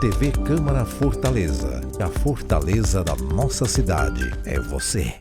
TV Câmara Fortaleza. A fortaleza da nossa cidade é você.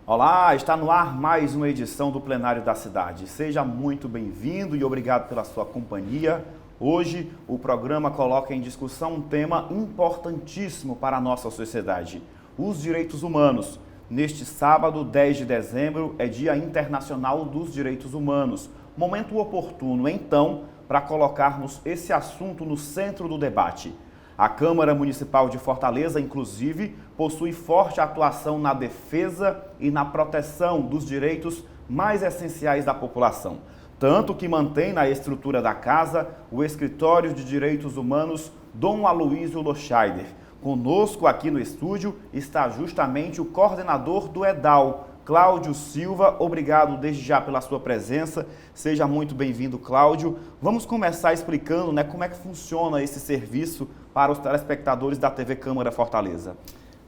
Olá, está no ar mais uma edição do Plenário da Cidade. Seja muito bem-vindo e obrigado pela sua companhia. Hoje, o programa coloca em discussão um tema importantíssimo para a nossa sociedade: os direitos humanos. Neste sábado, 10 de dezembro, é Dia Internacional dos Direitos Humanos. Momento oportuno, então, para colocarmos esse assunto no centro do debate. A Câmara Municipal de Fortaleza, inclusive, possui forte atuação na defesa e na proteção dos direitos mais essenciais da população. Tanto que mantém na estrutura da casa o Escritório de Direitos Humanos Dom Aloysio Loscheider. Conosco aqui no estúdio está justamente o coordenador do EDAL, Cláudio Silva. Obrigado desde já pela sua presença. Seja muito bem-vindo, Cláudio. Vamos começar explicando, como é que funciona esse serviço para os telespectadores da TV Câmara Fortaleza.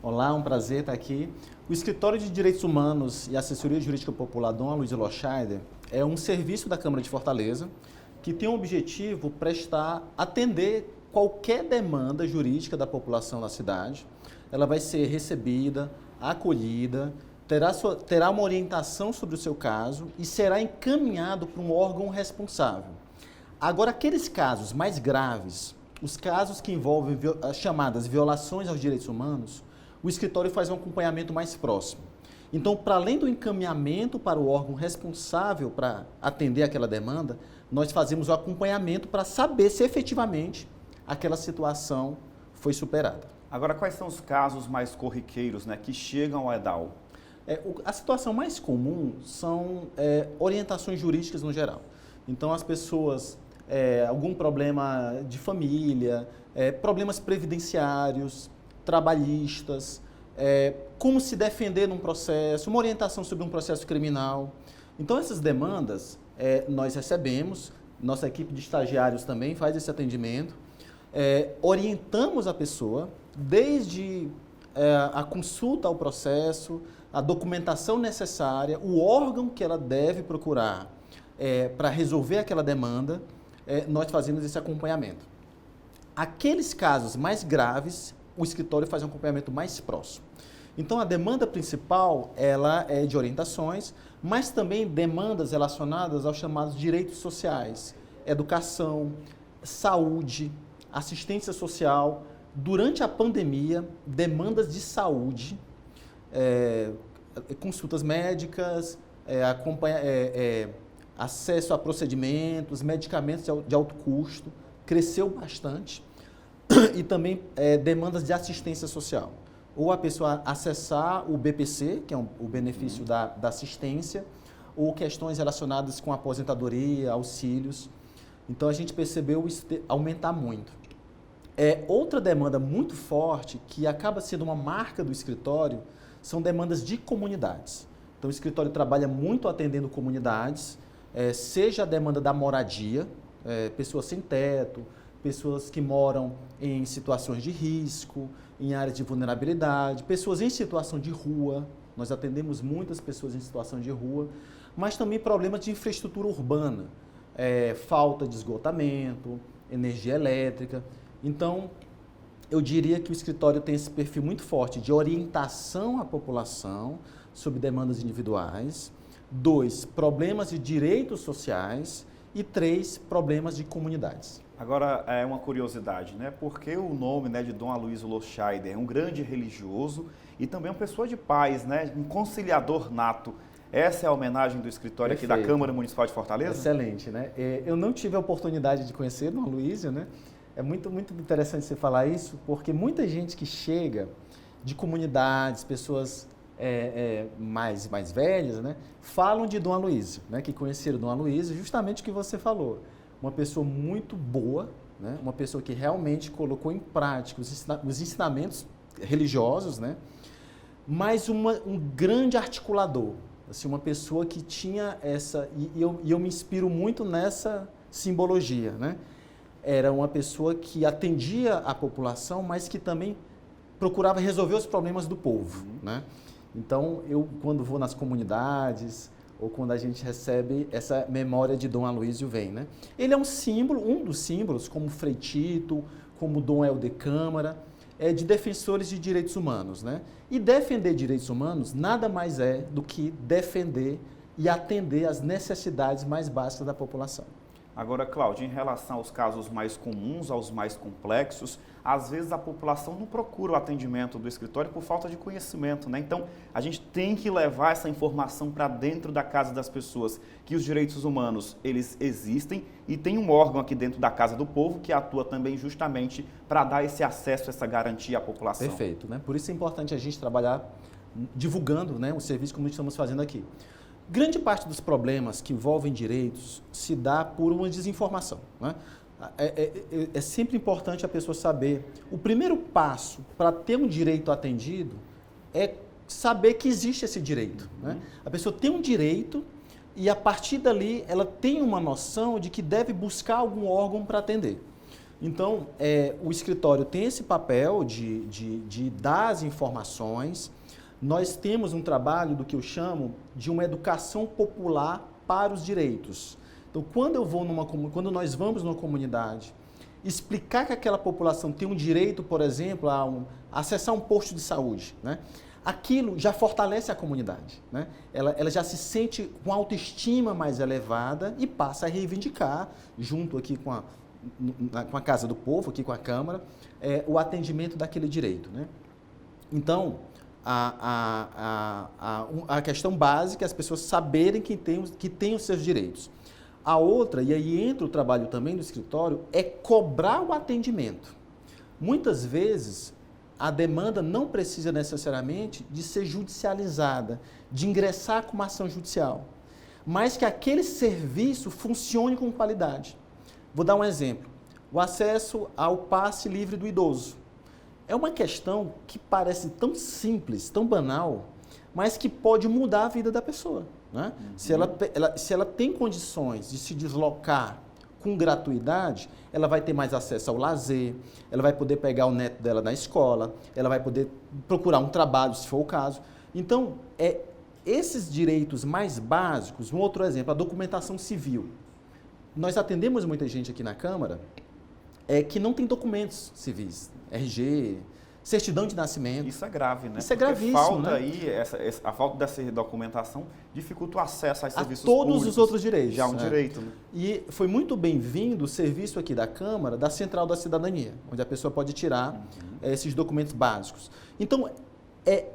Olá, um prazer estar aqui. O Escritório de Direitos Humanos e Assessoria Jurídica Popular Dom Aloysio Loscheider é um serviço da Câmara de Fortaleza que tem o objetivo atender qualquer demanda jurídica da população da cidade. Ela vai ser recebida, acolhida, terá uma orientação sobre o seu caso e será encaminhado para um órgão responsável. Agora, aqueles casos mais graves, os casos que envolvem as chamadas violações aos direitos humanos, o escritório faz um acompanhamento mais próximo. Então, para além do encaminhamento para o órgão responsável para atender aquela demanda, nós fazemos o acompanhamento para saber se efetivamente aquela situação foi superada. Agora, quais são os casos mais corriqueiros que chegam ao EDAL? A situação mais comum são orientações jurídicas no geral. Então, as pessoas, algum problema de família, problemas previdenciários, trabalhistas, como se defender num processo, uma orientação sobre um processo criminal. Então, essas demandas nós recebemos, nossa equipe de estagiários também faz esse atendimento, orientamos a pessoa desde a consulta ao processo, a documentação necessária, o órgão que ela deve procurar para resolver aquela demanda, nós fazemos esse acompanhamento. Aqueles casos mais graves, o escritório faz um acompanhamento mais próximo. Então, a demanda principal, ela é de orientações, mas também demandas relacionadas aos chamados direitos sociais, educação, saúde, assistência social. Durante a pandemia, demandas de saúde, consultas médicas, acesso a procedimentos, medicamentos de alto custo, cresceu bastante. E também demandas de assistência social. Ou a pessoa acessar o BPC, que é o benefício da assistência, ou questões relacionadas com aposentadoria, auxílios. Então, a gente percebeu isso aumentar muito. Outra demanda muito forte, que acaba sendo uma marca do escritório, são demandas de comunidades. Então, o escritório trabalha muito atendendo comunidades, seja a demanda da moradia, pessoas sem teto, pessoas que moram em situações de risco, em áreas de vulnerabilidade, pessoas em situação de rua, nós atendemos muitas pessoas em situação de rua, mas também problemas de infraestrutura urbana, falta de esgotamento, energia elétrica. Então, eu diria que o escritório tem esse perfil muito forte de orientação à população sobre demandas individuais. 2, problemas de direitos sociais. E 3, problemas de comunidades. Agora, é uma curiosidade, Por que o nome de Dom Aloysio Loscheider? É um grande religioso e também uma pessoa de paz, Um conciliador nato. Essa é a homenagem do escritório Perfeito. Aqui da Câmara Municipal de Fortaleza? Excelente, Eu não tive a oportunidade de conhecer Dom Aloysio, É muito interessante você falar isso, porque muita gente que chega de comunidades, pessoas mais velhas, falam de Dom Aloysio, que conheceram Dom Aloysio, justamente o que você falou. Uma pessoa muito boa, uma pessoa que realmente colocou em prática os ensinamentos religiosos, mas um grande articulador, assim, uma pessoa que tinha essa... E eu me inspiro muito nessa simbologia, Era uma pessoa que atendia a população, mas que também procurava resolver os problemas do povo, Então, eu, quando vou nas comunidades, ou quando a gente recebe essa memória de Dom Aloysio vem, né? Ele é um símbolo, um dos símbolos, como Frei Tito, como Dom Helder Câmara, de defensores de direitos humanos, né? E defender direitos humanos nada mais é do que defender e atender às necessidades mais básicas da população. Agora, Cláudio, em relação aos casos mais comuns, aos mais complexos, às vezes a população não procura o atendimento do escritório por falta de conhecimento, né? Então, a gente tem que levar essa informação para dentro da casa das pessoas, que os direitos humanos, eles existem e tem um órgão aqui dentro da Casa do Povo que atua também justamente para dar esse acesso, essa garantia à população. Perfeito, né? Por isso é importante a gente trabalhar divulgando, né, o serviço como estamos fazendo aqui. Grande parte dos problemas que envolvem direitos se dá por uma desinformação, né? É sempre importante a pessoa saber. O primeiro passo para ter um direito atendido é saber que existe esse direito, né? A pessoa tem um direito e, a partir dali, ela tem uma noção de que deve buscar algum órgão para atender. Então, o escritório tem esse papel de dar as informações. Nós temos um trabalho do que eu chamo de uma educação popular para os direitos. Então, quando nós vamos numa comunidade, explicar que aquela população tem um direito, por exemplo, a acessar um posto de saúde, né? Aquilo já fortalece a comunidade, né? Ela já se sente com autoestima mais elevada e passa a reivindicar, junto aqui com a Casa do Povo, aqui com a Câmara, o atendimento daquele direito, né? Então, a questão básica é as pessoas saberem que têm os seus direitos. A outra, e aí entra o trabalho também do escritório, é cobrar o atendimento. Muitas vezes, a demanda não precisa necessariamente de ser judicializada, de ingressar com uma ação judicial, mas que aquele serviço funcione com qualidade. Vou dar um exemplo. O acesso ao passe livre do idoso. É uma questão que parece tão simples, tão banal, mas que pode mudar a vida da pessoa, né? Se ela tem condições de se deslocar com gratuidade, ela vai ter mais acesso ao lazer, ela vai poder pegar o neto dela na escola, ela vai poder procurar um trabalho, se for o caso. Então, esses direitos mais básicos, um outro exemplo, a documentação civil. Nós atendemos muita gente aqui na Câmara que não tem documentos civis, RG, certidão de nascimento. Isso é grave, né? Isso é porque gravíssimo, falta né? aí, a falta dessa documentação dificulta o acesso aos serviços todos públicos. os outros direitos. Já é um direito, né? E foi muito bem-vindo o serviço aqui da Câmara, da Central da Cidadania, onde a pessoa pode tirar esses documentos básicos. Então,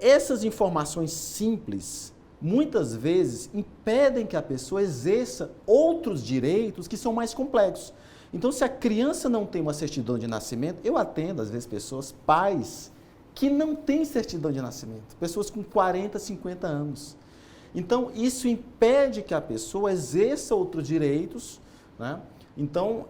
essas informações simples, muitas vezes, impedem que a pessoa exerça outros direitos que são mais complexos. Então, se a criança não tem uma certidão de nascimento, eu atendo, às vezes, pais que não têm certidão de nascimento, pessoas com 40, 50 anos. Então, isso impede que a pessoa exerça outros direitos, né? Então,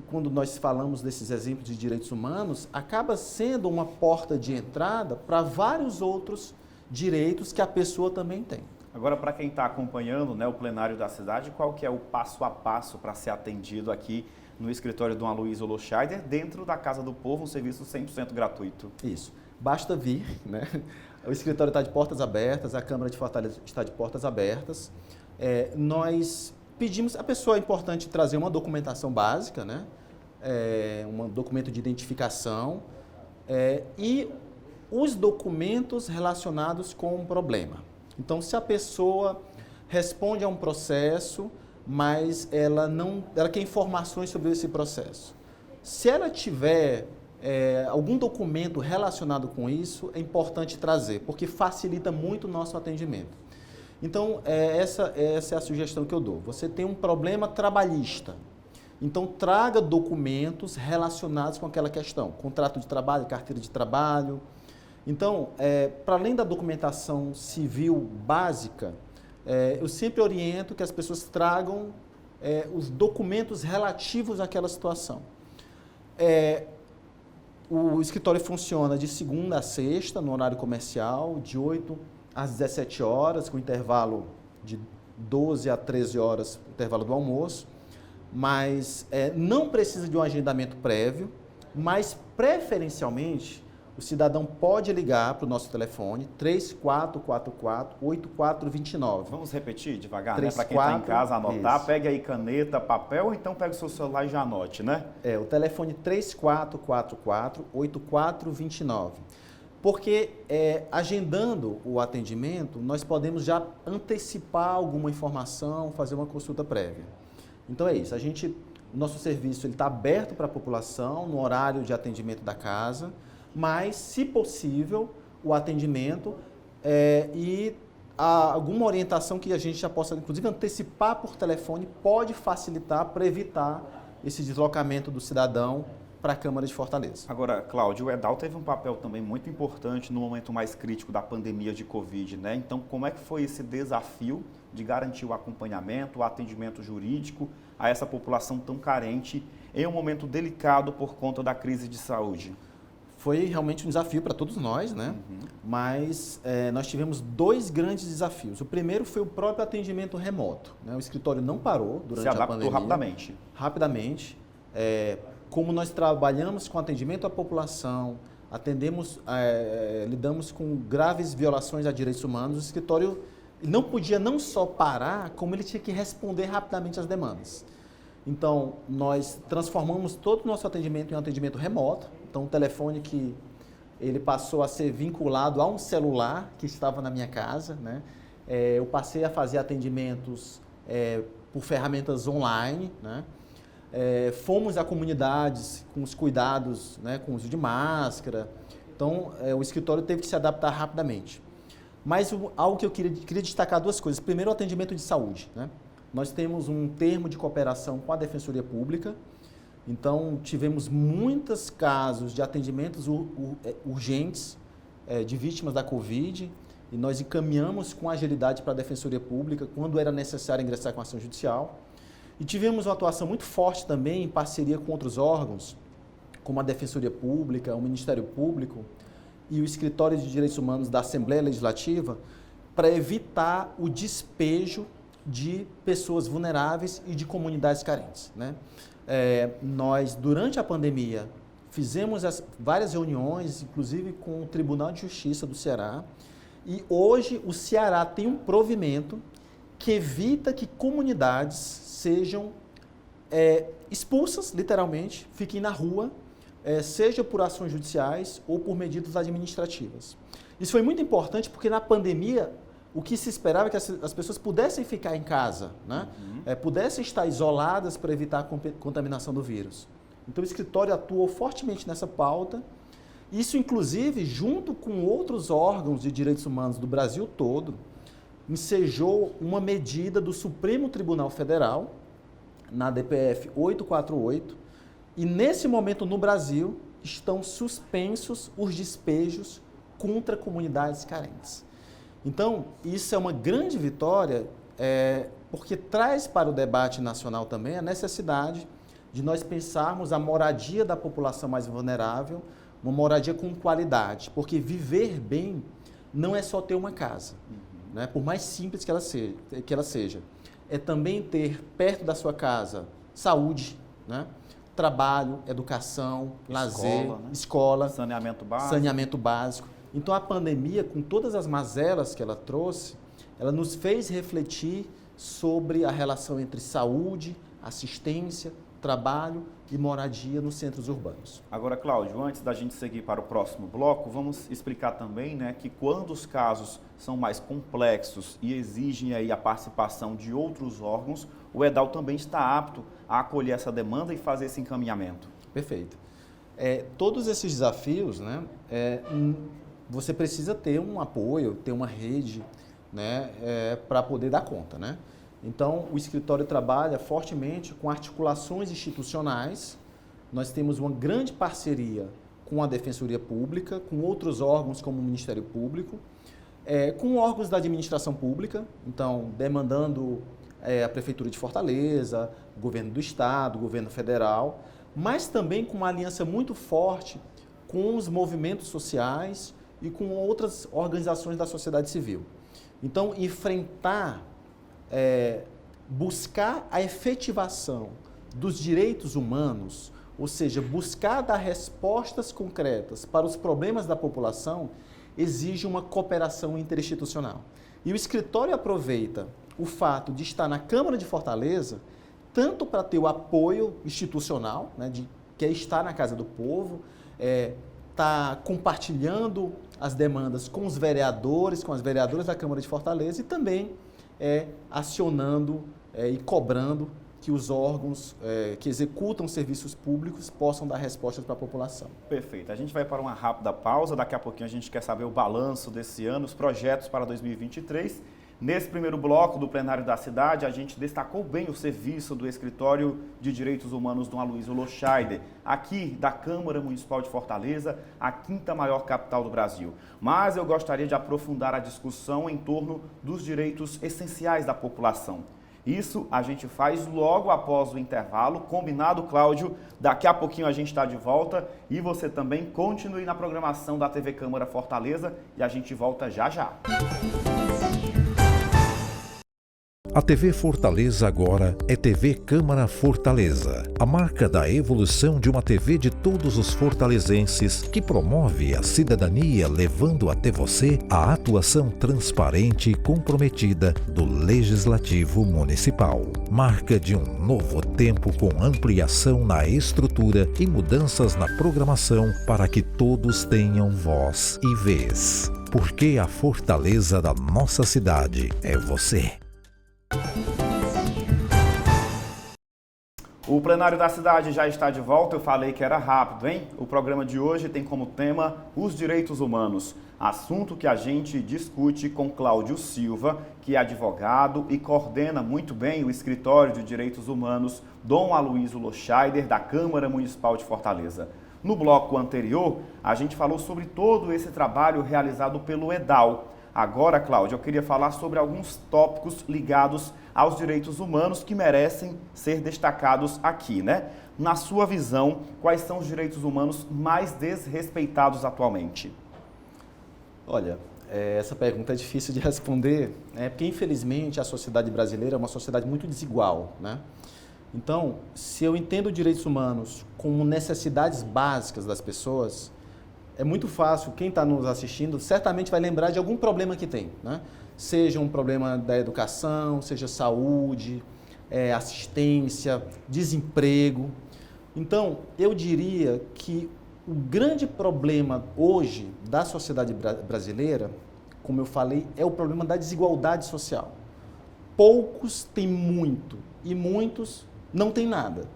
quando nós falamos desses exemplos de direitos humanos, acaba sendo uma porta de entrada para vários outros direitos que a pessoa também tem. Agora, para quem está acompanhando, né, o plenário da cidade, qual que é o passo a passo para ser atendido aqui no escritório do Dom Aloysio Loscheider, dentro da Casa do Povo, um serviço 100% gratuito? Isso. Basta vir, né? O escritório está de portas abertas, a Câmara de Fortaleza está de portas abertas. Nós pedimos, a pessoa é importante trazer uma documentação básica, né? Um documento de identificação e os documentos relacionados com o problema. Então, se a pessoa responde a um processo, mas ela quer informações sobre esse processo. Se ela tiver algum documento relacionado com isso, é importante trazer, porque facilita muito o nosso atendimento. Então, essa é a sugestão que eu dou. Você tem um problema trabalhista, então traga documentos relacionados com aquela questão. Contrato de trabalho, carteira de trabalho. Então, para além da documentação civil básica, eu sempre oriento que as pessoas tragam os documentos relativos àquela situação. O escritório funciona de segunda a sexta, no horário comercial, de 8 às 17 horas, com intervalo de 12 a 13 horas, intervalo do almoço, mas não precisa de um agendamento prévio, mas preferencialmente o cidadão pode ligar para o nosso telefone 3444-8429. Vamos repetir devagar, né? Para quem está em casa anotar, isso. Pegue aí caneta, papel, ou então pegue o seu celular e já anote, né? O telefone 3444-8429. Porque agendando o atendimento, nós podemos já antecipar alguma informação, fazer uma consulta prévia. Então é isso, o nosso serviço está aberto para a população no horário de atendimento da casa, mas, se possível, o atendimento e alguma orientação que a gente já possa, inclusive, antecipar por telefone, pode facilitar para evitar esse deslocamento do cidadão para a Câmara de Fortaleza. Agora, Cláudio, o EDAL teve um papel também muito importante no momento mais crítico da pandemia de Covid, né? Então, como é que foi esse desafio de garantir o acompanhamento, o atendimento jurídico a essa população tão carente em um momento delicado por conta da crise de saúde? Foi realmente um desafio para todos nós, né? Mas nós tivemos dois grandes desafios. O primeiro foi o próprio atendimento remoto, né? O escritório não parou durante a pandemia. Se adaptou rapidamente. Rapidamente. Como nós trabalhamos com atendimento à população, lidamos com graves violações a direitos humanos, o escritório não podia não só parar, como ele tinha que responder rapidamente às demandas. Então, nós transformamos todo o nosso atendimento em um atendimento remoto. Então, o telefone ele passou a ser vinculado a um celular que estava na minha casa, né? Eu passei a fazer atendimentos por ferramentas online, né? Fomos a comunidades com os cuidados, né, com o uso de máscara. Então, o escritório teve que se adaptar rapidamente. Mas algo que eu queria destacar duas coisas. Primeiro, o atendimento de saúde, né? Nós temos um termo de cooperação com a Defensoria Pública. Então, tivemos muitos casos de atendimentos urgentes de vítimas da Covid e nós encaminhamos com agilidade para a Defensoria Pública quando era necessário ingressar com ação judicial. E tivemos uma atuação muito forte também em parceria com outros órgãos, como a Defensoria Pública, o Ministério Público e o Escritório de Direitos Humanos da Assembleia Legislativa, para evitar o despejo de pessoas vulneráveis e de comunidades carentes, né? Nós, durante a pandemia, fizemos várias reuniões, inclusive com o Tribunal de Justiça do Ceará, e hoje o Ceará tem um provimento que evita que comunidades sejam expulsas, literalmente, fiquem na rua, seja por ações judiciais ou por medidas administrativas. Isso foi muito importante porque na pandemia o que se esperava é que as pessoas pudessem ficar em casa, né? Pudessem estar isoladas para evitar a contaminação do vírus. Então o escritório atuou fortemente nessa pauta. Isso, inclusive, junto com outros órgãos de direitos humanos do Brasil todo, ensejou uma medida do Supremo Tribunal Federal, na DPF 848, e nesse momento no Brasil estão suspensos os despejos contra comunidades carentes. Então, isso é uma grande vitória, porque traz para o debate nacional também a necessidade de nós pensarmos a moradia da população mais vulnerável, uma moradia com qualidade, porque viver bem não é só ter uma casa, né? Por mais simples que ela seja. É também ter perto da sua casa saúde, né? Trabalho, educação, lazer, né? escola, saneamento básico. Então a pandemia, com todas as mazelas que ela trouxe, ela nos fez refletir sobre a relação entre saúde, assistência, trabalho e moradia nos centros urbanos. Agora, Cláudio, antes da gente seguir para o próximo bloco, vamos explicar também, né, que quando os casos são mais complexos e exigem aí a participação de outros órgãos, o EDAL também está apto a acolher essa demanda e fazer esse encaminhamento. Perfeito. Todos esses desafios, né, você precisa ter um apoio, ter uma rede, né, para poder dar conta, né? Então, o escritório trabalha fortemente com articulações institucionais. Nós temos uma grande parceria com a Defensoria Pública, com outros órgãos como o Ministério Público, com órgãos da administração pública, então, demandando a Prefeitura de Fortaleza, o Governo do Estado, o Governo Federal, mas também com uma aliança muito forte com os movimentos sociais e com outras organizações da sociedade civil. Então, buscar a efetivação dos direitos humanos ou seja, buscar dar respostas concretas para os problemas da população, exige uma cooperação interinstitucional. E o escritório aproveita o fato de estar na Câmara de Fortaleza, tanto para ter o apoio institucional, né, que é estar na Casa do Povo, está compartilhando as demandas com os vereadores, com as vereadoras da Câmara de Fortaleza e também acionando e cobrando que os órgãos que executam serviços públicos possam dar respostas para a população. Perfeito. A gente vai para uma rápida pausa, daqui a pouquinho a gente quer saber o balanço desse ano, os projetos para 2023. Nesse primeiro bloco do plenário da cidade, a gente destacou bem o serviço do Escritório de Direitos Humanos Dom Aloysio Loschaider, aqui da Câmara Municipal de Fortaleza, a quinta maior capital do Brasil. Mas eu gostaria de aprofundar a discussão em torno dos direitos essenciais da população. Isso a gente faz logo após o intervalo, combinado, Cláudio? Daqui a pouquinho a gente está de volta e você também continue na programação da TV Câmara Fortaleza e a gente volta já já. A TV Fortaleza agora é TV Câmara Fortaleza, a marca da evolução de uma TV de todos os fortalezenses que promove a cidadania levando até você a atuação transparente e comprometida do Legislativo Municipal. Marca de um novo tempo com ampliação na estrutura e mudanças na programação para que todos tenham voz e vez. Porque a fortaleza da nossa cidade é você. O plenário da cidade já está de volta, eu falei que era rápido, hein? O programa de hoje tem como tema os direitos humanos, assunto que a gente discute com Cláudio Silva, que é advogado e coordena muito bem o Escritório de Direitos Humanos Dom Aloysio Loschaider, da Câmara Municipal de Fortaleza. No bloco anterior, a gente falou sobre todo esse trabalho realizado pelo EDAL. Agora, Cláudio, eu queria falar sobre alguns tópicos ligados aos direitos humanos que merecem ser destacados aqui, né? Na sua visão, quais são os direitos humanos mais desrespeitados atualmente? Olha, essa pergunta é difícil de responder, porque infelizmente a sociedade brasileira é uma sociedade muito desigual, né? Então, se eu entendo direitos humanos como necessidades básicas das pessoas, é muito fácil, quem está nos assistindo certamente vai lembrar de algum problema que tem, né? Seja um problema da educação, seja saúde, assistência, desemprego. Então, eu diria que o grande problema hoje da sociedade brasileira, como eu falei, é o problema da desigualdade social. Poucos têm muito e muitos não têm nada.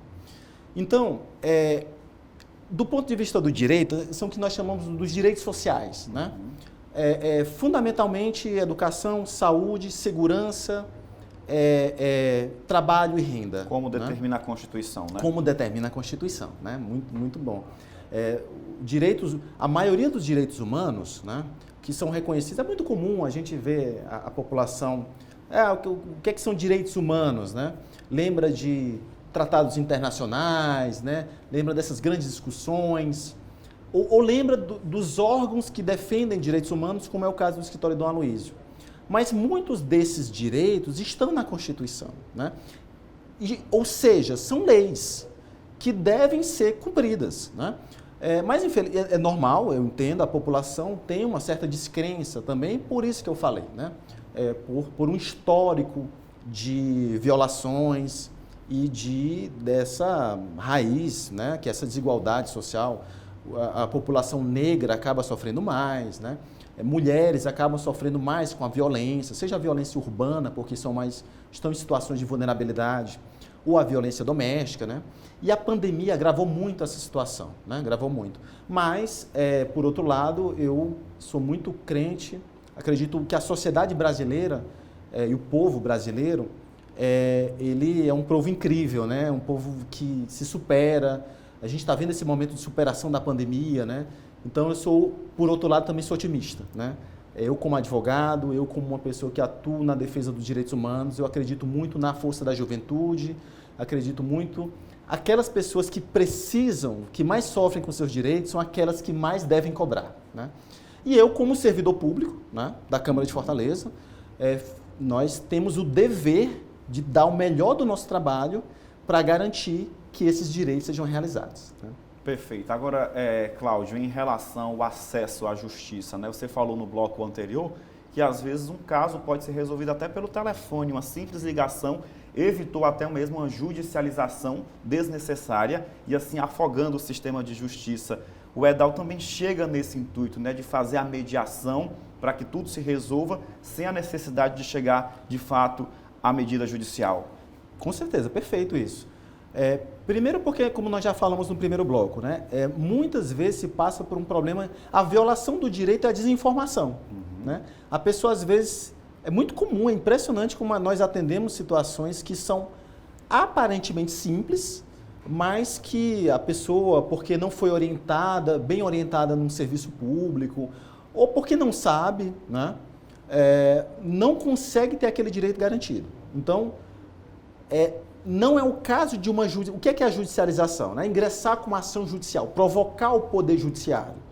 Então, do ponto de vista do direito, são o que nós chamamos dos direitos sociais, né? Fundamentalmente, educação, saúde, segurança, trabalho e renda. Como determina, né, a Constituição, né? Como determina a Constituição, né? Muito, muito bom. A maioria dos direitos humanos, né, que são reconhecidos, é muito comum a gente ver a população... o que é que são direitos humanos, né? Lembra de tratados internacionais, né? Lembra dessas grandes discussões, ou lembra dos órgãos que defendem direitos humanos, como é o caso do Escritório Dom Aloysio. Mas muitos desses direitos estão na Constituição, né? Ou seja, são leis que devem ser cumpridas, né? Mas é normal, eu entendo, a população tem uma certa descrença também, por isso que eu falei, né? Por um histórico de violações e dessa raiz, né? Que é essa desigualdade social. A população negra acaba sofrendo mais, né? Mulheres acabam sofrendo mais com a violência, seja a violência urbana, porque estão em situações de vulnerabilidade, ou a violência doméstica, né? E a pandemia agravou muito essa situação, né? Agravou muito. Mas, por outro lado, eu sou muito crente, acredito que a sociedade brasileira e o povo brasileiro, ele é um povo incrível, né? Um povo que se supera. A gente está vendo esse momento de superação da pandemia, né? Então, por outro lado, também sou otimista, né? Eu como advogado, eu como uma pessoa que atua na defesa dos direitos humanos, eu acredito muito na força da juventude, acredito muito... Aquelas pessoas que precisam, que mais sofrem com seus direitos, são aquelas que mais devem cobrar, né? E eu, como servidor público, né, da Câmara de Fortaleza, nós temos o dever de dar o melhor do nosso trabalho para garantir que esses direitos sejam realizados. Né? Perfeito. Agora, Cláudio, em relação ao acesso à justiça, né? Você falou no bloco anterior que às vezes um caso pode ser resolvido até pelo telefone, uma simples ligação evitou até mesmo uma judicialização desnecessária e assim afogando o sistema de justiça. O EDAL também chega nesse intuito, né, de fazer a mediação para que tudo se resolva sem a necessidade de chegar, de fato, à medida judicial. Com certeza, perfeito isso. Primeiro porque, como nós já falamos no primeiro bloco, né, muitas vezes se passa por um problema, a violação do direito é a desinformação. Né? A pessoa, às vezes, é muito comum, é impressionante como nós atendemos situações que são aparentemente simples, mas que a pessoa, porque não foi orientada, bem orientada num serviço público, ou porque não sabe, né, não consegue ter aquele direito garantido. Então, não é o caso de uma judicialização. O que é a judicialização? Né? Ingressar com uma ação judicial, provocar o poder judiciário.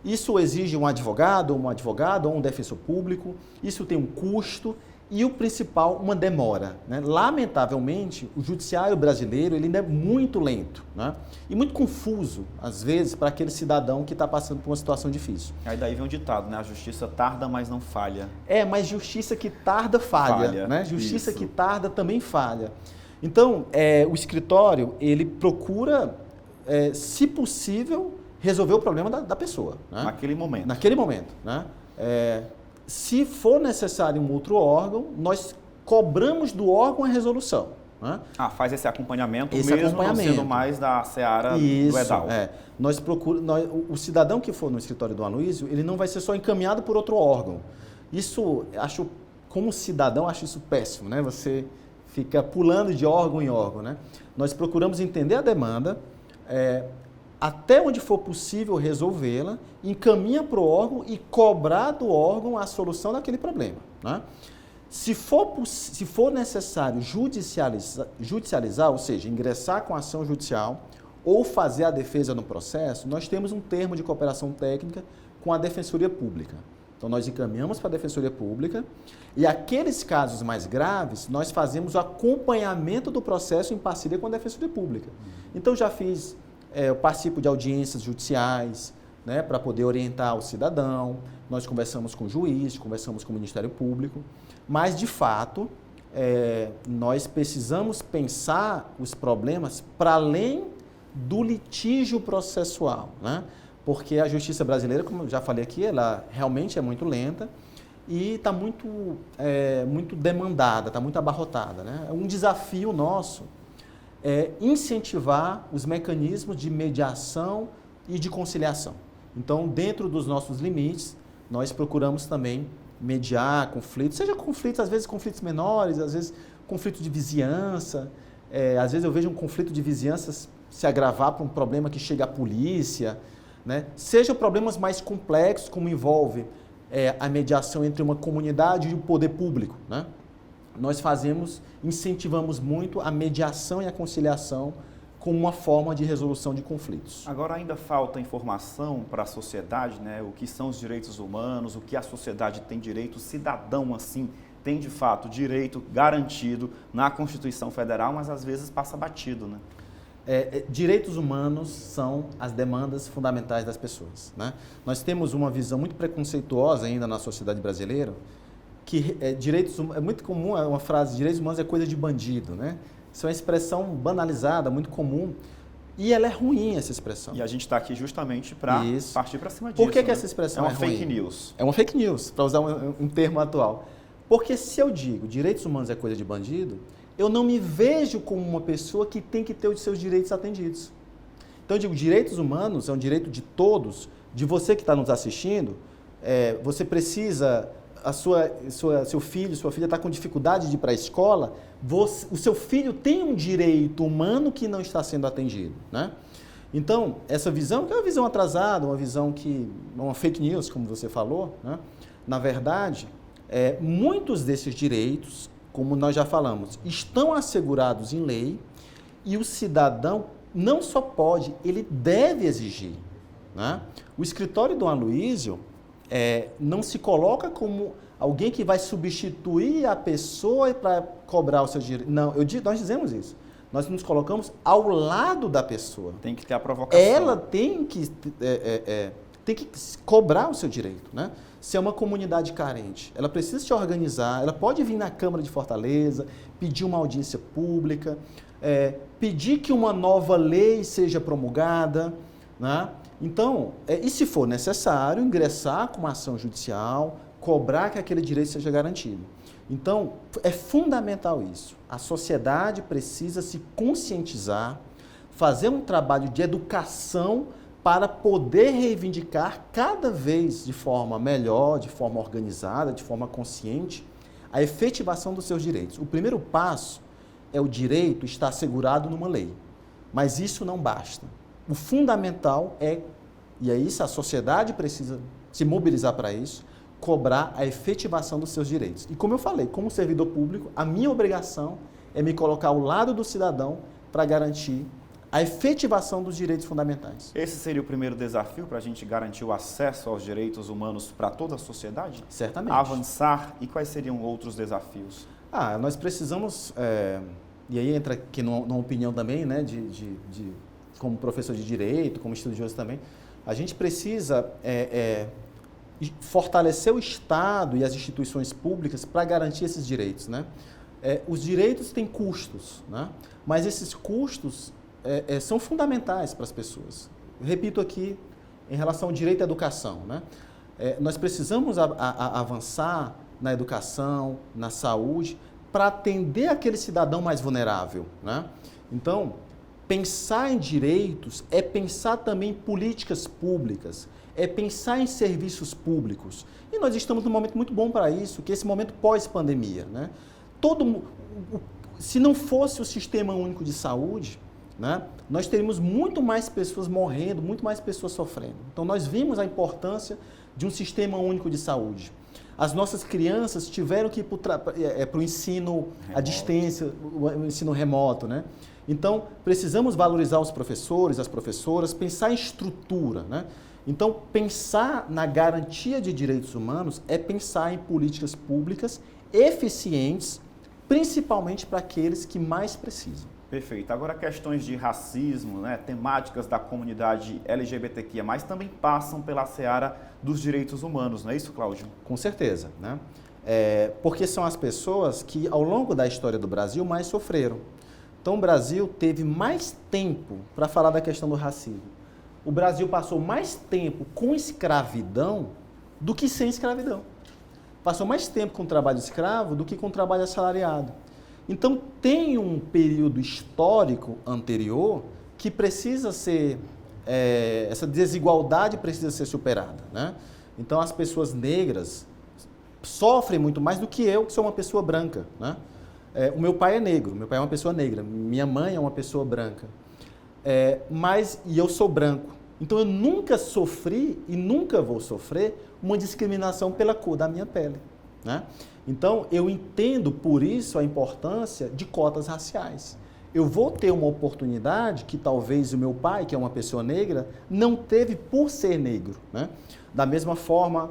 Isso exige um advogado, ou uma advogada, ou um defensor público, isso tem um custo e o principal, uma demora. Né? Lamentavelmente, o judiciário brasileiro ele ainda é muito lento, né? E muito confuso, às vezes, para aquele cidadão que está passando por uma situação difícil. Aí daí vem um ditado, né? A justiça tarda, mas não falha. Mas justiça que tarda falha. Né? Justiça isso. Que tarda também falha. Então, o escritório, ele procura, se possível, resolver o problema da pessoa. Né? Naquele momento. Naquele momento. Né? Se for necessário um outro órgão, nós cobramos do órgão a resolução. Né? Faz esse acompanhamento mesmo não sendo mais da seara do EDAL. O cidadão que for no escritório do Aloysio, ele não vai ser só encaminhado por outro órgão. Isso, como cidadão, acho isso péssimo. Né? Você fica pulando de órgão em órgão. Né? Nós procuramos entender a demanda, até onde for possível resolvê-la, encaminha para o órgão e cobrar do órgão a solução daquele problema. Né? Se for necessário judicializar, ou seja, ingressar com ação judicial ou fazer a defesa no processo, nós temos um termo de cooperação técnica com a Defensoria Pública. Então, nós encaminhamos para a Defensoria Pública e aqueles casos mais graves, nós fazemos o acompanhamento do processo em parceria com a Defensoria Pública. Então, eu participo de audiências judiciais, né, para poder orientar o cidadão, nós conversamos com o juiz, conversamos com o Ministério Público, mas, de fato, nós precisamos pensar os problemas para além do litígio processual, né? Porque a justiça brasileira, como eu já falei aqui, ela realmente é muito lenta e está muito demandada, está muito abarrotada. Né? Um desafio nosso é incentivar os mecanismos de mediação e de conciliação. Então, dentro dos nossos limites, nós procuramos também mediar conflitos, seja conflitos, às vezes conflitos menores, às vezes conflitos de vizinhança, às vezes eu vejo um conflito de vizinhança se agravar para um problema que chega à polícia, né? Sejam problemas mais complexos, como envolve a mediação entre uma comunidade e o poder público, né? Nós incentivamos muito a mediação e a conciliação como uma forma de resolução de conflitos. Agora ainda falta informação para a sociedade, né? O que são os direitos humanos, o que a sociedade tem direito, o cidadão assim tem de fato direito garantido na Constituição Federal, mas às vezes passa batido, né? Direitos humanos são as demandas fundamentais das pessoas, né? Nós temos uma visão muito preconceituosa ainda na sociedade brasileira, que é muito comum uma frase, direitos humanos é coisa de bandido, né? Isso é uma expressão banalizada, muito comum, e ela é ruim, essa expressão. E a gente está aqui justamente para partir para cima disso. Por que essa expressão é ruim? É uma fake news. É uma fake news, para usar um termo atual. Porque se eu digo direitos humanos é coisa de bandido, eu não me vejo como uma pessoa que tem que ter os seus direitos atendidos. Então, eu digo, direitos humanos é um direito de todos, de você que está nos assistindo, você precisa, seu filho, sua filha está com dificuldade de ir para a escola, o seu filho tem um direito humano que não está sendo atendido, né? Então, essa visão, que é uma visão atrasada, uma fake news, como você falou, né? Na verdade, muitos desses direitos, como nós já falamos, estão assegurados em lei e o cidadão não só pode, ele deve exigir, né? O escritório do Aloysio não se coloca como alguém que vai substituir a pessoa para cobrar o seu direito. Não, nós dizemos isso. Nós nos colocamos ao lado da pessoa. Tem que ter a provocação. Ela tem que cobrar o seu direito, né? Se é uma comunidade carente, ela precisa se organizar, ela pode vir na Câmara de Fortaleza, pedir uma audiência pública, pedir que uma nova lei seja promulgada, né? Então, e se for necessário, ingressar com uma ação judicial, cobrar que aquele direito seja garantido. Então, é fundamental isso. A sociedade precisa se conscientizar, fazer um trabalho de educação para poder reivindicar cada vez de forma melhor, de forma organizada, de forma consciente, a efetivação dos seus direitos. O primeiro passo é o direito estar assegurado numa lei, mas isso não basta. O fundamental e aí a sociedade precisa se mobilizar para isso, cobrar a efetivação dos seus direitos. E como eu falei, como servidor público, a minha obrigação é me colocar ao lado do cidadão para garantir a efetivação dos direitos fundamentais. Esse seria o primeiro desafio para a gente garantir o acesso aos direitos humanos para toda a sociedade? Certamente. Avançar. E quais seriam outros desafios? Nós precisamos, e aí entra aqui numa opinião também, né, como professor de direito, como estudioso também, a gente precisa fortalecer o Estado e as instituições públicas para garantir esses direitos, né? Os direitos têm custos, né? Mas esses custos são fundamentais para as pessoas. Repito aqui, em relação ao direito à educação, né? Nós precisamos avançar na educação, na saúde, para atender aquele cidadão mais vulnerável, né? Então, pensar em direitos é pensar também em políticas públicas, é pensar em serviços públicos. E nós estamos num momento muito bom para isso, que é esse momento pós-pandemia, né? Se não fosse o Sistema Único de Saúde, né, nós teríamos muito mais pessoas morrendo, muito mais pessoas sofrendo. Então, nós vimos a importância de um Sistema Único de Saúde. As nossas crianças tiveram que ir para o ensino à distância, o ensino remoto, né? Então, precisamos valorizar os professores, as professoras, pensar em estrutura, né? Então, pensar na garantia de direitos humanos é pensar em políticas públicas eficientes, principalmente para aqueles que mais precisam. Perfeito. Agora, questões de racismo, né, temáticas da comunidade LGBTQIA+, também passam pela seara dos direitos humanos, não é isso, Cláudio? Com certeza, né? Porque são as pessoas que, ao longo da história do Brasil, mais sofreram. Então, o Brasil teve mais tempo para falar da questão do racismo. O Brasil passou mais tempo com escravidão do que sem escravidão. Passou mais tempo com trabalho escravo do que com trabalho assalariado. Então, tem um período histórico anterior que precisa ser, essa desigualdade precisa ser superada, né? Então, as pessoas negras sofrem muito mais do que eu, que sou uma pessoa branca, né? O meu pai é negro, meu pai é uma pessoa negra, minha mãe é uma pessoa branca, e eu sou branco. Então, eu nunca sofri e nunca vou sofrer uma discriminação pela cor da minha pele, né? Então, eu entendo por isso a importância de cotas raciais. Eu vou ter uma oportunidade que talvez o meu pai, que é uma pessoa negra, não teve por ser negro, né? Da mesma forma,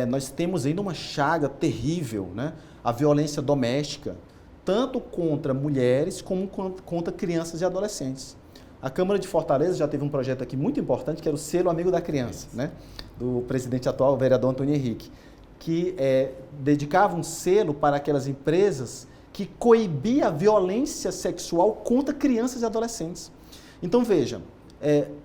nós temos ainda uma chaga terrível, né? A violência doméstica, tanto contra mulheres como contra crianças e adolescentes. A Câmara de Fortaleza já teve um projeto aqui muito importante, que era o Selo Amigo da Criança, né? Do presidente atual, o vereador Antônio Henrique, que dedicava um selo para aquelas empresas que coibia a violência sexual contra crianças e adolescentes. Então, veja,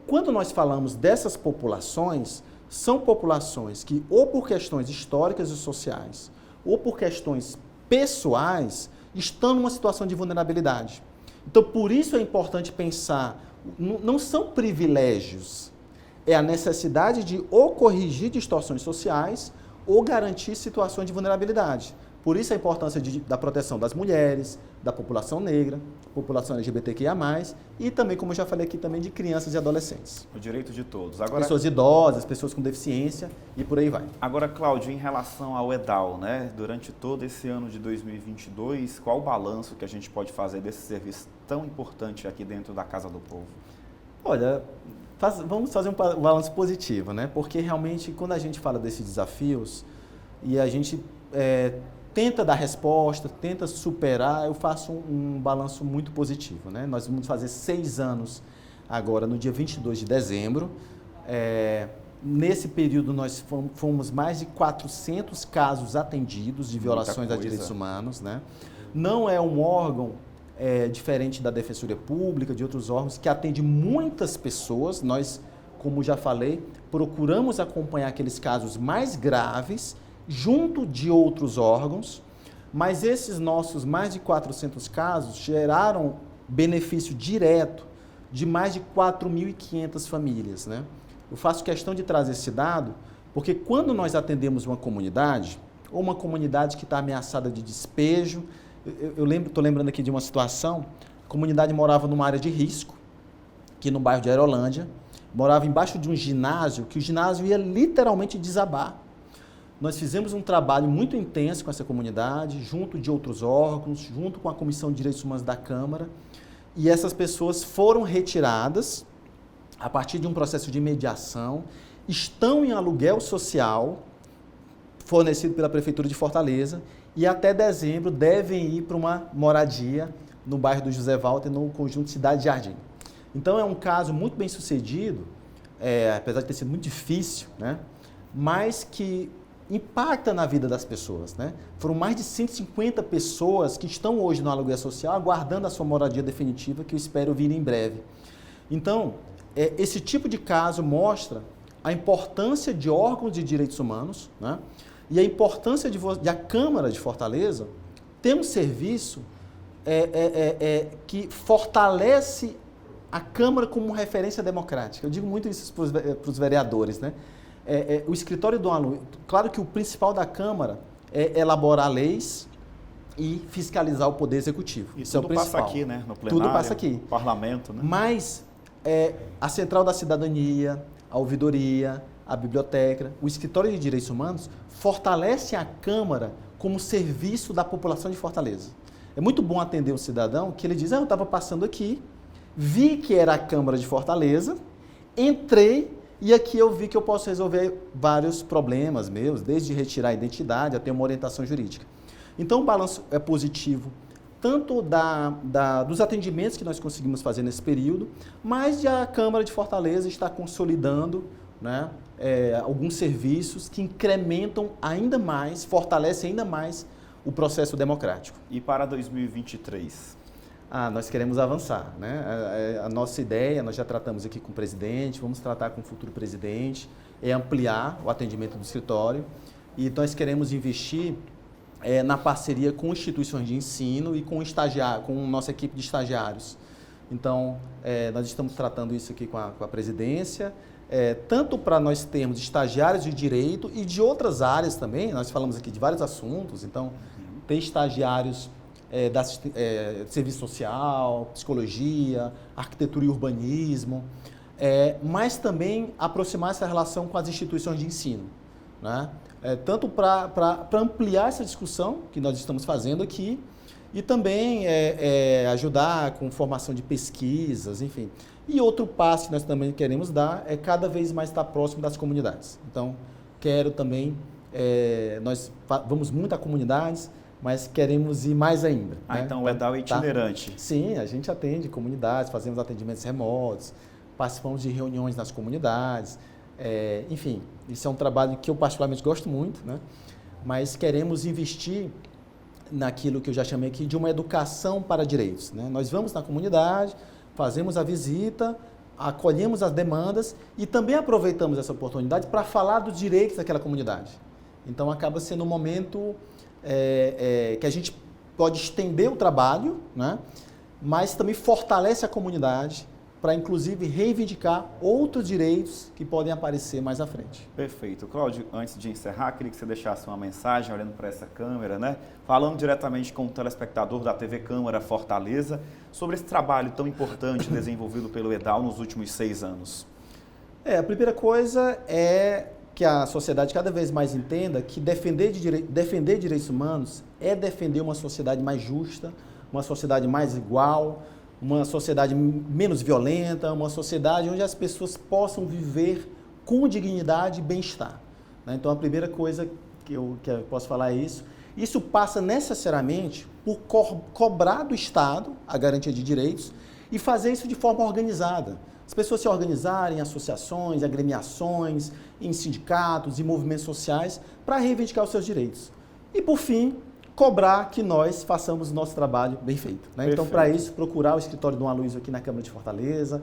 quando nós falamos dessas populações, são populações que, ou por questões históricas e sociais, ou por questões pessoais, estão numa situação de vulnerabilidade. Então, por isso é importante pensar, não são privilégios, é a necessidade de ou corrigir distorções sociais ou garantir situações de vulnerabilidade. Por isso a importância da proteção das mulheres, da população negra, população LGBTQIA+, e também, como eu já falei aqui, também de crianças e adolescentes. O direito de todos. Agora, pessoas idosas, pessoas com deficiência e por aí vai. Agora, Cláudio, em relação ao EDAL, né, durante todo esse ano de 2022, qual o balanço que a gente pode fazer desse serviço tão importante aqui dentro da Casa do Povo? Olha, vamos fazer um balanço positivo, né? Porque realmente, quando a gente fala desses desafios e a gente tenta dar resposta, tenta superar, eu faço um balanço muito positivo, né? Nós vamos fazer 6 anos agora, no dia 22 de dezembro. Nesse período, nós fomos mais de 400 casos atendidos de violações a direitos humanos, né? Não é um órgão diferente da Defensoria Pública, de outros órgãos, que atende muitas pessoas. Nós, como já falei, procuramos acompanhar aqueles casos mais graves junto de outros órgãos, mas esses nossos mais de 400 casos geraram benefício direto de mais de 4.500 famílias, né? Eu faço questão de trazer esse dado, porque quando nós atendemos uma comunidade, ou uma comunidade que está ameaçada de despejo, estou lembrando aqui de uma situação, a comunidade morava numa área de risco, aqui no bairro de Aerolândia, morava embaixo de um ginásio, que o ginásio ia literalmente desabar. Nós fizemos um trabalho muito intenso com essa comunidade, junto de outros órgãos, junto com a Comissão de Direitos Humanos da Câmara, e essas pessoas foram retiradas a partir de um processo de mediação, estão em aluguel social, fornecido pela Prefeitura de Fortaleza, e até dezembro devem ir para uma moradia no bairro do José Walter, no conjunto Cidade Jardim. Então é um caso muito bem sucedido, apesar de ter sido muito difícil, né? Mas que impacta na vida das pessoas, né? Foram mais de 150 pessoas que estão hoje no aluguel social aguardando a sua moradia definitiva, que eu espero vir em breve. Então, esse tipo de caso mostra a importância de órgãos de direitos humanos, né? E a importância de a Câmara de Fortaleza ter um serviço que fortalece a Câmara como referência democrática. Eu digo muito isso para os vereadores, né? O escritório do aluno, claro que o principal da Câmara é elaborar leis e fiscalizar o Poder Executivo. E isso tudo passa aqui, né? No plenário, tudo passa aqui. No parlamento, né? Mas a Central da Cidadania, a Ouvidoria, a Biblioteca, o Escritório de Direitos Humanos fortalece a Câmara como serviço da população de Fortaleza. É muito bom atender um cidadão que ele diz, eu estava passando aqui, vi que era a Câmara de Fortaleza, entrei e aqui eu vi que eu posso resolver vários problemas meus, desde retirar a identidade até uma orientação jurídica. Então o balanço é positivo, tanto dos atendimentos que nós conseguimos fazer nesse período, mas a Câmara de Fortaleza está consolidando, né, alguns serviços que incrementam ainda mais, fortalecem ainda mais o processo democrático. E para 2023? Nós queremos avançar, né? A nossa ideia, nós já tratamos aqui com o presidente, vamos tratar com o futuro presidente, é ampliar o atendimento do escritório e nós queremos investir na parceria com instituições de ensino e com nossa equipe de estagiários. Então, nós estamos tratando isso aqui com a presidência, tanto para nós termos estagiários de direito e de outras áreas também, nós falamos aqui de vários assuntos, então tem estagiários serviço social, psicologia, arquitetura e urbanismo, mas também aproximar essa relação com as instituições de ensino, né? Tanto para ampliar essa discussão que nós estamos fazendo aqui e também ajudar com formação de pesquisas, enfim. E outro passo que nós também queremos dar é cada vez mais estar próximo das comunidades. Então, quero também, nós vamos muito a comunidades, mas queremos ir mais ainda. Né? Então o EDAL é itinerante. Tá? Sim, a gente atende comunidades, fazemos atendimentos remotos, participamos de reuniões nas comunidades, enfim, isso é um trabalho que eu particularmente gosto muito, né? Mas queremos investir naquilo que eu já chamei aqui de uma educação para direitos. Né? Nós vamos na comunidade, fazemos a visita, acolhemos as demandas e também aproveitamos essa oportunidade para falar dos direitos daquela comunidade. Então acaba sendo um momento que a gente pode estender o trabalho, né? Mas também fortalece a comunidade para, inclusive, reivindicar outros direitos que podem aparecer mais à frente. Perfeito. Cláudio, antes de encerrar, queria que você deixasse uma mensagem olhando para essa câmera, né? Falando diretamente com o telespectador da TV Câmara Fortaleza sobre esse trabalho tão importante desenvolvido pelo EDAL nos últimos 6 anos. A primeira coisa é que a sociedade cada vez mais entenda que defender direitos humanos é defender uma sociedade mais justa, uma sociedade mais igual, uma sociedade menos violenta, uma sociedade onde as pessoas possam viver com dignidade e bem-estar. Então, a primeira coisa que eu posso falar é isso. Isso passa necessariamente por cobrar do Estado a garantia de direitos e fazer isso de forma organizada. As pessoas se organizarem em associações, agremiações, em sindicatos e movimentos sociais para reivindicar os seus direitos. E, por fim, cobrar que nós façamos o nosso trabalho bem feito. Né? Então, para isso, procurar o escritório Dom Aloysio aqui na Câmara de Fortaleza,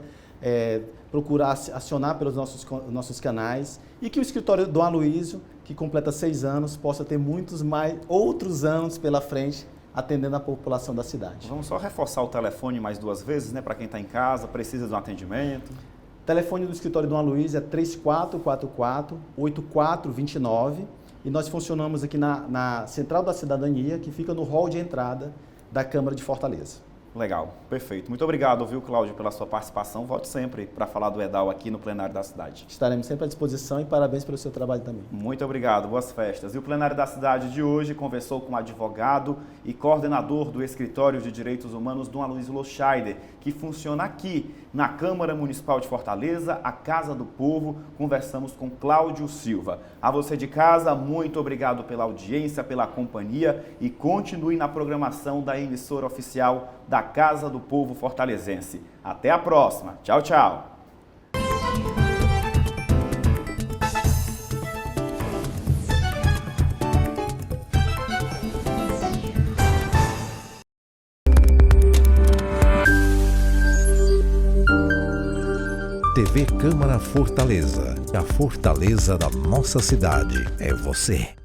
procurar acionar pelos nossos canais e que o escritório Dom Aloysio, que completa 6 anos, possa ter muitos mais outros anos pela frente atendendo a população da cidade. Vamos só reforçar o telefone mais 2 vezes, né, para quem está em casa, precisa de um atendimento. O telefone do escritório Dom Aloysio é 3444-8429 e nós funcionamos aqui na Central da Cidadania, que fica no hall de entrada da Câmara de Fortaleza. Legal, perfeito. Muito obrigado, viu, Cláudio, pela sua participação. Volte sempre para falar do EDAL aqui no plenário da cidade. Estaremos sempre à disposição e parabéns pelo seu trabalho também. Muito obrigado, boas festas. E o plenário da cidade de hoje conversou com o advogado e coordenador do Escritório de Direitos Humanos, Dom Aloysio Loscheider, que funciona aqui na Câmara Municipal de Fortaleza, a Casa do Povo. Conversamos com Cláudio Silva. A você de casa, muito obrigado pela audiência, pela companhia e continue na programação da emissora oficial da Casa do Povo Fortalezense. Até a próxima. Tchau, tchau. TV Câmara Fortaleza. A fortaleza da nossa cidade é você.